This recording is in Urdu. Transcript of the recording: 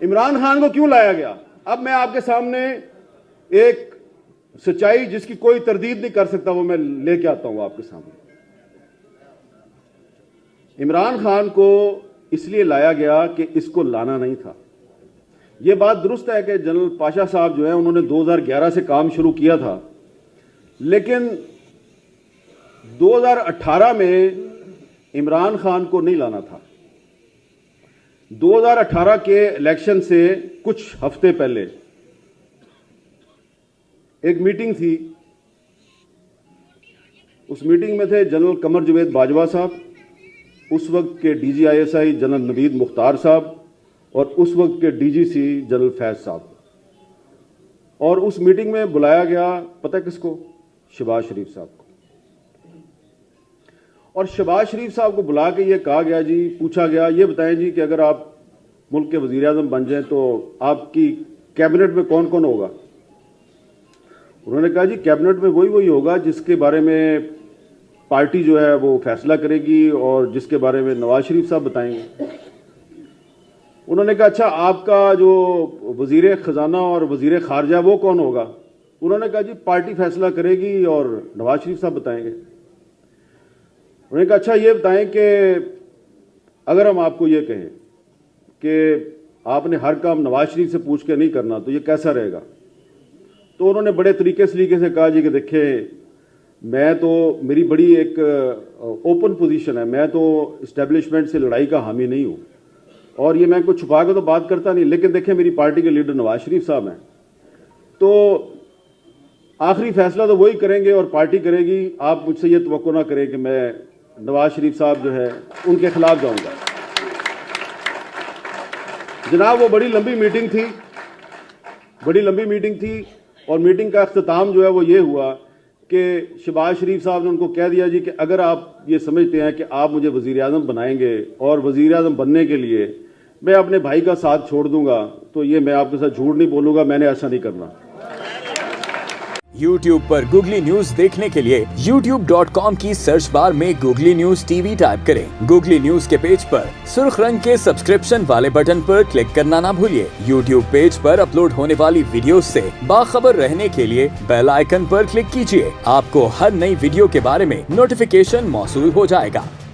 عمران خان کو کیوں لایا گیا؟ اب میں آپ کے سامنے ایک سچائی جس کی کوئی تردید نہیں کر سکتا وہ میں لے کے آتا ہوں آپ کے سامنے۔ عمران خان کو اس لیے لایا گیا کہ اس کو لانا نہیں تھا۔ یہ بات درست ہے کہ جنرل پاشا صاحب جو ہے انہوں نے 2011 سے کام شروع کیا تھا، لیکن 2018 میں عمران خان کو نہیں لانا تھا۔ 2018 کے الیکشن سے کچھ ہفتے پہلے ایک میٹنگ تھی، اس میٹنگ میں تھے جنرل قمر جاوید باجوہ صاحب، اس وقت کے D G I S I general Naveed Mukhtar صاحب اور اس وقت کے ڈی جی سی جنرل فیض صاحب، اور اس میٹنگ میں بلایا گیا پتہ کس کو؟ شہباز شریف صاحب کو۔ اور شہباز شریف صاحب کو بلا کے یہ کہا گیا، جی پوچھا گیا یہ بتائیں جی کہ اگر آپ ملک کے وزیر اعظم بن جائیں تو آپ کی کیبنٹ میں کون کون ہوگا؟ انہوں نے کہا جی کیبنٹ میں وہی ہوگا جس کے بارے میں پارٹی جو ہے وہ فیصلہ کرے گی اور جس کے بارے میں نواز شریف صاحب بتائیں گے۔ انہوں نے کہا اچھا آپ کا جو وزیر خزانہ اور وزیر خارجہ وہ کون ہوگا؟ انہوں نے کہا جی پارٹی فیصلہ کرے گی اور نواز شریف صاحب بتائیں گے۔ انہوں نے کہا اچھا یہ بتائیں کہ اگر ہم آپ کو یہ کہیں کہ آپ نے ہر کام نواز شریف سے پوچھ کے نہیں کرنا تو یہ کیسا رہے گا؟ تو انہوں نے بڑے طریقے سے کہا جی کہ دیکھیں میں تو میری بڑی ایک اوپن پوزیشن ہے، میں تو اسٹیبلشمنٹ سے لڑائی کا حامی نہیں ہوں اور یہ میں کوئی چھپا کے تو بات کرتا نہیں، لیکن دیکھیں میری پارٹی کے لیڈر نواز شریف صاحب ہیں تو آخری فیصلہ تو وہی کریں گے اور پارٹی کرے گی، آپ مجھ سے یہ توقع نہ کریں کہ میں نواز شریف صاحب جو ہے ان کے خلاف جاؤں گا۔ جناب وہ بڑی لمبی میٹنگ تھی اور میٹنگ کا اختتام جو ہے وہ یہ ہوا کہ شہباز شریف صاحب نے ان کو کہہ دیا جی کہ اگر آپ یہ سمجھتے ہیں کہ آپ مجھے وزیر اعظم بنائیں گے اور وزیر اعظم بننے کے لیے میں اپنے بھائی کا ساتھ چھوڑ دوں گا تو یہ میں آپ کے ساتھ جھوٹ نہیں بولوں گا، میں نے ایسا نہیں کرنا۔ YouTube پر گوگلی نیوز دیکھنے کے لیے youtube.com کی سرچ بار میں googly news T V type کریں۔ گوگلی نیوز کے پیج پر سرخ رنگ کے سبسکرپشن والے بٹن پر کلک کرنا نہ بھولیے۔ YouTube پیج پر اپلوڈ ہونے والی ویڈیوز سے باخبر رہنے کے لیے بیل آئیکن پر کلک کیجیے۔ آپ کو ہر نئی ویڈیو کے بارے میں نوٹیفیکیشن موصول ہو جائے گا۔